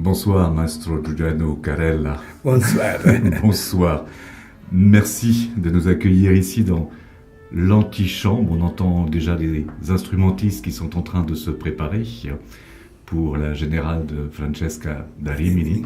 Bonsoir, Maestro Giuliano Carella. Bonsoir. Bonsoir. Merci de nous accueillir ici dans l'antichambre. On entend déjà les instrumentistes qui sont en train de se préparer pour la générale de Francesca da Rimini.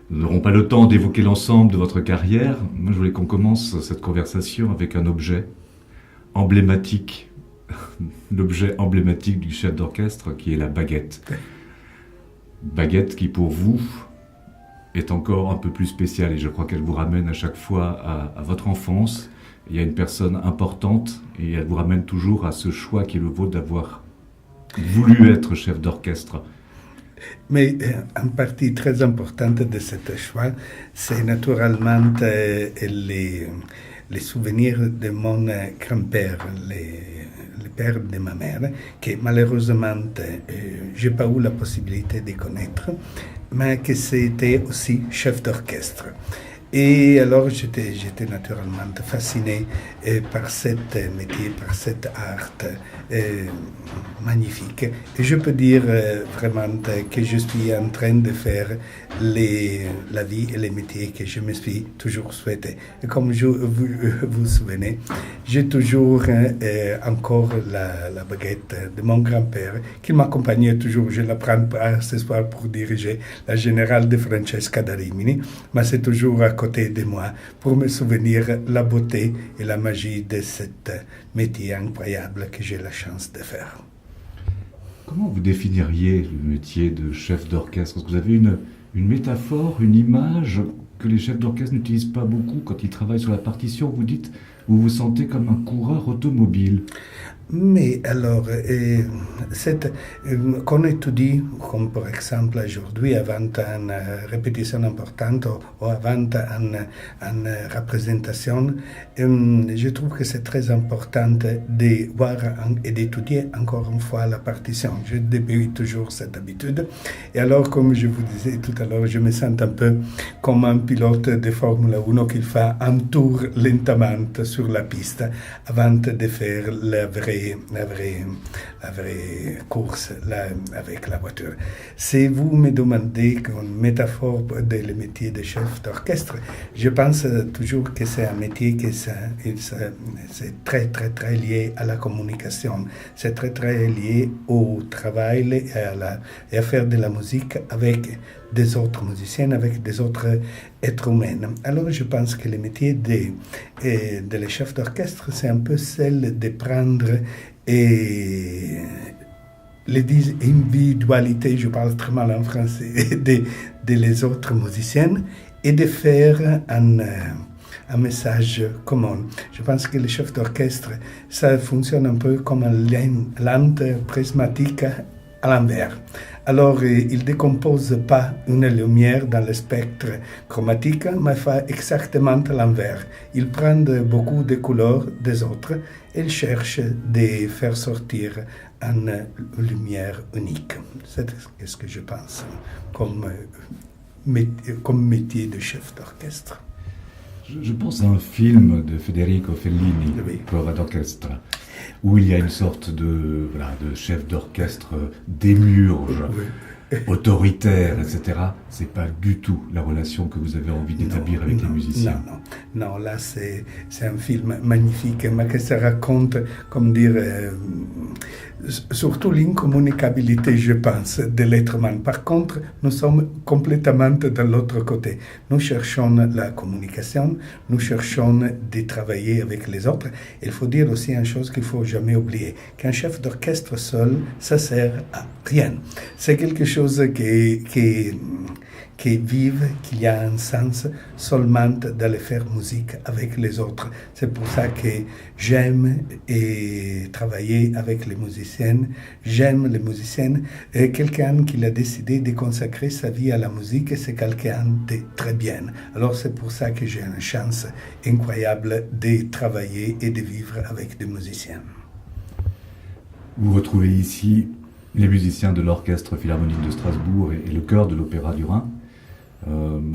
Nous n'aurons pas le temps d'évoquer l'ensemble de votre carrière. Moi, je voulais qu'on commence cette conversation avec un objet emblématique, l'objet emblématique du chef d'orchestre qui est la baguette. Baguette qui, pour vous, est encore un peu plus spéciale et je crois qu'elle vous ramène à chaque fois à votre enfance. Il y a une personne importante et elle vous ramène toujours à ce choix qui est le vôtre d'avoir voulu être chef d'orchestre. Mais une partie très importante de ce choix, c'est naturellement les souvenirs de mon grand-père, le père de ma mère, que malheureusement, je n'ai pas eu la possibilité de connaître, mais que c'était aussi chef d'orchestre. Et alors, j'étais naturellement fasciné par ce métier, par cet art magnifique. Et je peux dire vraiment que je suis en train de faire la vie et les métiers que je me suis toujours souhaité. Et comme vous souvenez, j'ai toujours encore la baguette de mon grand-père qui m'accompagnait toujours. Je la prends pas ce soir pour diriger la générale de Francesca da Rimini, mais c'est toujours à côté de moi pour me souvenir la beauté et la magie de ce métier incroyable que j'ai la chance de faire. Comment vous définiriez le métier de chef d'orchestre? Est-ce que vous avez une métaphore, une image que les chefs d'orchestre n'utilisent pas beaucoup quand ils travaillent sur la partition? Vous dites, vous vous sentez comme un coureur automobile. Mais alors, qu'on étudie, comme par exemple aujourd'hui, avant une répétition importante ou avant une représentation, je trouve que c'est très important de voir et d'étudier encore une fois la partition. Je débutais toujours cette habitude. Et alors, comme je vous disais tout à l'heure, je me sens un peu comme un pilote de Formule 1 qui fait un tour lentement sur la piste avant de faire la vraie course là, avec la voiture. Si vous me demandez une métaphore le métier de chef d'orchestre, je pense toujours que c'est un métier qui c'est très, très, très lié à la communication. C'est très, très lié au travail et à faire de la musique avec des autres musiciens, avec des autres êtres humains. Alors je pense que le métier de le chef d'orchestre, c'est un peu celle de prendre les individualités, je parle très mal en français, de les autres musiciens et de faire un message commun. Je pense que le chef d'orchestre, ça fonctionne un peu comme une lente prismatique à l'envers. Alors, il ne décompose pas une lumière dans le spectre chromatique, mais fait exactement l'envers. Il prend beaucoup de couleurs des autres et il cherche de faire sortir une lumière unique. C'est ce que je pense comme métier de chef d'orchestre. Je pense à un film de Federico Fellini, Oui. Prova d'orchestra, où il y a une sorte de chef d'orchestre démiurge, Oui. autoritaire, etc. C'est pas du tout la relation que vous avez envie d'établir avec les musiciens. Non, là c'est un film magnifique, mais qui se raconte, comme dire, surtout l'incommunicabilité, je pense, de l'être humain. Par contre, nous sommes complètement de l'autre côté. Nous cherchons la communication, nous cherchons de travailler avec les autres. Il faut dire aussi une chose qu'il ne faut jamais oublier, qu'un chef d'orchestre seul, ça sert à rien. C'est quelque chose qui vivent, qu'il y a un sens seulement d'aller faire musique avec les autres. C'est pour ça que j'aime travailler avec les musiciennes. J'aime les musiciennes. Et quelqu'un qui a décidé de consacrer sa vie à la musique, c'est quelqu'un de très bien. Alors c'est pour ça que j'ai une chance incroyable de travailler et de vivre avec des musiciens. Vous retrouvez ici les musiciens de l'Orchestre Philharmonique de Strasbourg et le chœur de l'Opéra du Rhin.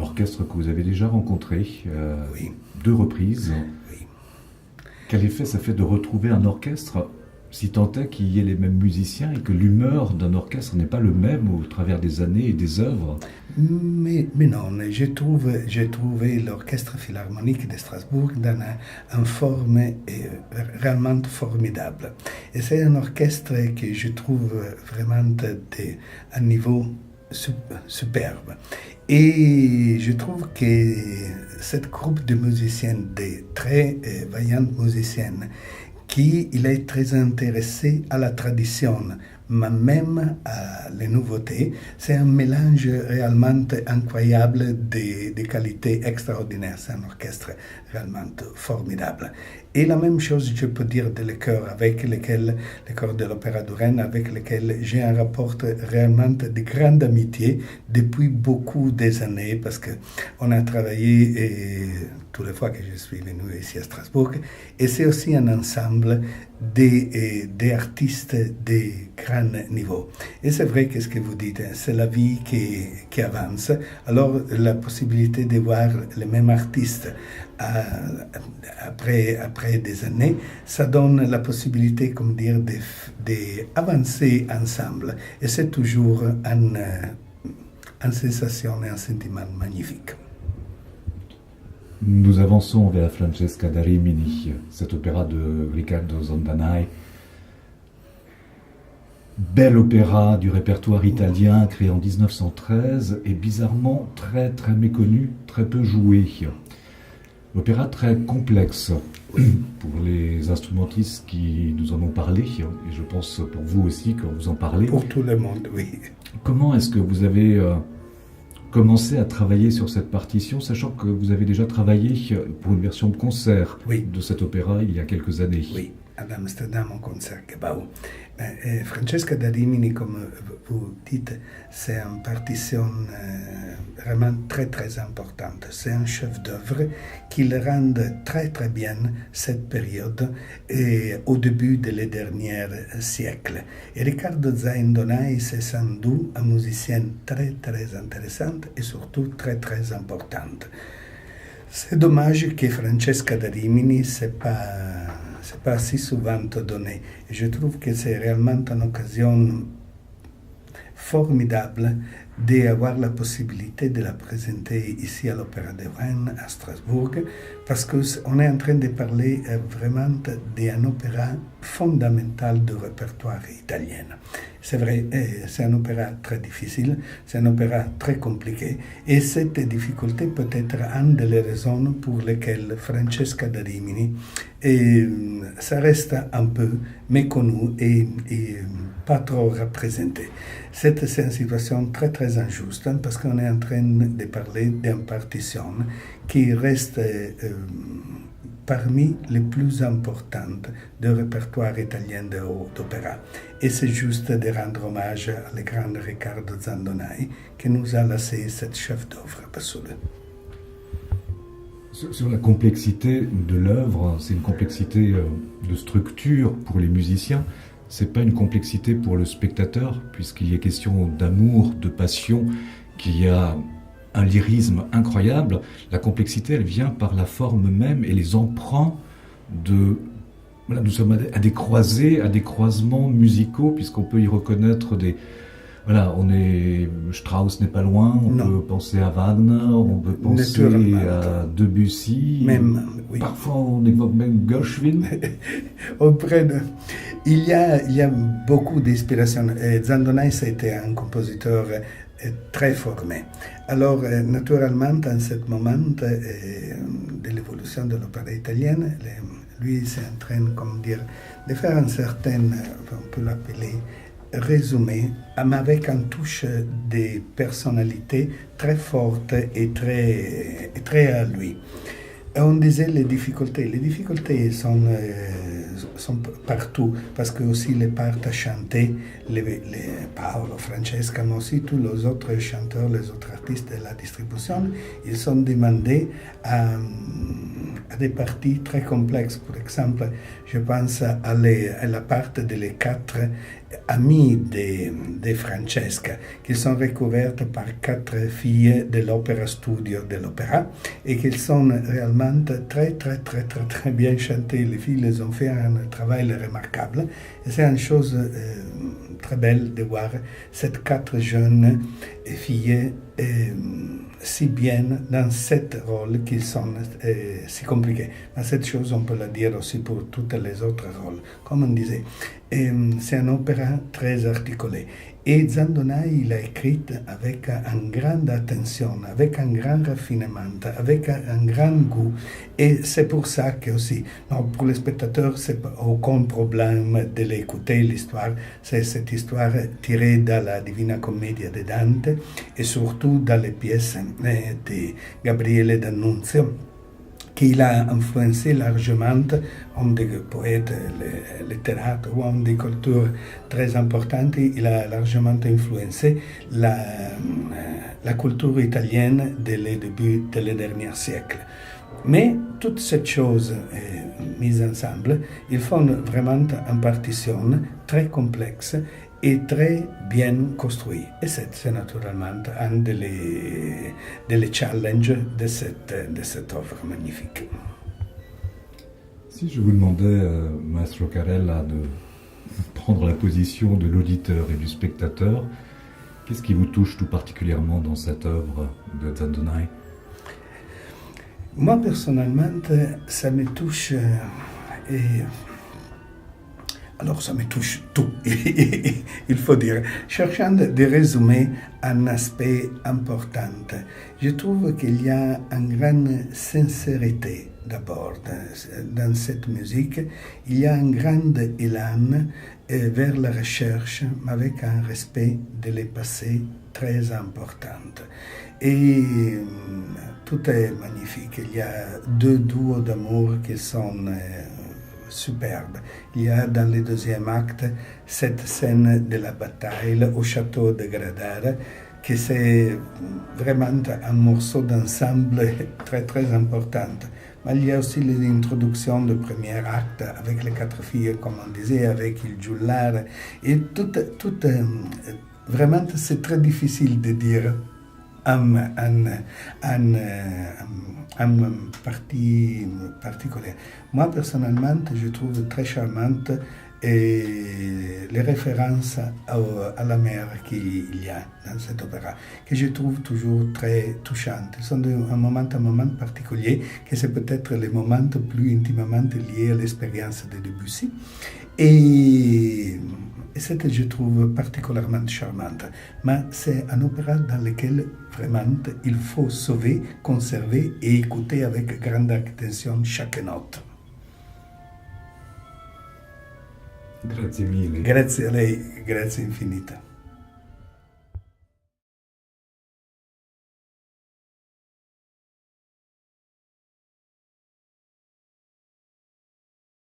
Orchestre que vous avez déjà rencontré Oui. 2 reprises. Oui. Quel effet ça fait de retrouver un orchestre si tant est qu'il y ait les mêmes musiciens et que l'humeur d'un orchestre n'est pas le même au travers des années et des œuvres. Mais non, j'ai trouvé l'Orchestre Philharmonique de Strasbourg dans une forme réellement formidable. Et c'est un orchestre que je trouve vraiment à un niveau superbe. Et je trouve que cette groupe de musiciennes, de très vaillantes musiciennes, il est très intéressé à la tradition, mais même à les nouveautés. C'est un mélange réellement incroyable de qualités extraordinaires. C'est un orchestre réellement formidable. Et la même chose, je peux dire de les chœurs avec lesquels, les chœurs de l'Opéra de Rennes, avec lesquels j'ai un rapport réellement de grande amitié depuis beaucoup des années, parce qu'on a travaillé toutes les fois que je suis venu ici à Strasbourg, et c'est aussi un ensemble des artistes de grand niveau. Et c'est vrai que ce que vous dites, c'est la vie qui avance. Alors la possibilité de voir les mêmes artistes après des années, ça donne la possibilité, comme dire, d'avancer ensemble. Et c'est toujours une sensation et un sentiment magnifique. Nous avançons vers Francesca da Rimini, cet opéra de Riccardo Zondanai. Bel opéra du répertoire italien créé en 1913 et bizarrement très très méconnu, très peu joué. Opéra très complexe pour les instrumentistes qui nous en ont parlé, et je pense pour vous aussi quand vous en parlez. Pour tout le monde, oui. Comment est-ce que vous avez commencé à travailler sur cette partition, sachant que vous avez déjà travaillé pour une version de concert de cet opéra il y a quelques années? Oui, à Amsterdam, en concert Gebau. Francesca da Rimini, comme vous dites, c'est une partition vraiment très très importante. C'est un chef-d'œuvre qui le rend très très bien cette période et au début des derniers siècles. Et Riccardo Zondonai, c'est sans doute un musicien très très intéressante et surtout très très importante. C'est dommage que Francesca da Rimini, c'est pas si souvent donné. Et je trouve que c'est réellement une occasion formidable d'avoir la possibilité de la présenter ici à l'Opéra de Rennes, à Strasbourg, parce qu'on est en train de parler vraiment d'un opéra fondamental du répertoire italien. C'est vrai, c'est un opéra très difficile, c'est un opéra très compliqué, et cette difficulté peut être une des raisons pour lesquelles Francesca da Rimini, ça reste un peu méconnu et pas trop représenté. C'est une situation très très injuste parce qu'on est en train de parler d'une partition qui reste parmi les plus importantes du répertoire italien d'opéra. Et c'est juste de rendre hommage à le grand Riccardo Zondonai qui nous a laissé cette chef-d'œuvre absolue. Sur la complexité de l'œuvre, c'est une complexité de structure pour les musiciens, c'est pas une complexité pour le spectateur, puisqu'il y a question d'amour, de passion, qu'il y a un lyrisme incroyable. La complexité, elle vient par la forme même et les emprunts de... Voilà, nous sommes à des croisées, à des croisements musicaux, puisqu'on peut y reconnaître des... Voilà, Strauss n'est pas loin, on peut penser à Wagner, on peut penser à Debussy. Même, oui. Parfois, on évoque même Gershwin. Il y a beaucoup d'inspiration. Zondonai, c'était un compositeur très formé. Alors, naturellement, dans ce moment de l'évolution de l'opéra italienne, lui, c'est en train, comme dire, de faire un certain, on peut l'appeler, résumé, mais avec une touche de personnalité très forte et très à lui. Et on disait les difficultés sont partout, parce que aussi les parts à chanter, les Paolo, Francesca, mais aussi tous les autres chanteurs, les autres artistes de la distribution, ils sont demandés à des parties très complexes. Par exemple, je pense à la part de les quatre amies de Francesca, qui sont recouvertes par 4 filles de l'Opéra Studio de l'Opéra et qui sont réellement très bien chantées. Les filles les ont fait un travail remarquable et c'est une chose très belle de voir ces 4 jeunes filles si bien dans cet rôle qui sont si compliqués. Mais cette chose, on peut la dire aussi pour tous les autres rôles. Comme on disait, c'est un opéra très articulé. Et Zandonai, il a écrit avec une grande attention, avec un grand raffinement, avec un grand goût. Et c'est pour ça que aussi, non, pour les spectateurs, c'est aucun problème de l'écouter, l'histoire. C'est cette histoire tirée de la Divina Commedia de Dante et surtout dans les pièces de Gabriele D'Annunzio, qu'il a influencé largement un des poètes littéraires ou un des cultures très importantes. Il a largement influencé la culture italienne dès le début du dernier siècle. Mais toutes ces choses mises ensemble, ils font vraiment une partition très complexe et très bien construite. Et c'est naturellement un des challenges de cette œuvre magnifique. Si je vous demandais, Maestro Carella, de prendre la position de l'auditeur et du spectateur, qu'est-ce qui vous touche tout particulièrement dans cette œuvre de Zandonai? Moi, personnellement, ça me touche... Alors, ça me touche tout, il faut dire. Cherchant de résumer un aspect important, je trouve qu'il y a une grande sincérité d'abord dans cette musique. Il y a un grand élan vers la recherche, avec un respect de le passé très important. Et tout est magnifique. Il y a 2 duos d'amour qui sont... superbe. Il y a dans le deuxième acte cette scène de la bataille au château de Gradara, qui c'est vraiment un morceau d'ensemble très important. Mais il y a aussi l'introduction du premier acte avec les 4 filles, comme on disait, avec il giullare. Et tout vraiment, c'est très difficile de dire un parti particulier. Moi, personnellement, je trouve très charmante les références à la mer qu'il y a dans cet opéra, que je trouve toujours très touchantes. Ils sont un moment particulier, que c'est peut-être le moment plus intimement lié à l'expérience de Debussy. Et cette, je trouve particulièrement charmante. Mais c'est un opéra dans lequel vraiment il faut sauver, conserver et écouter avec grande attention chaque note. Grazie mille. Grazie a lei, grazie infinita.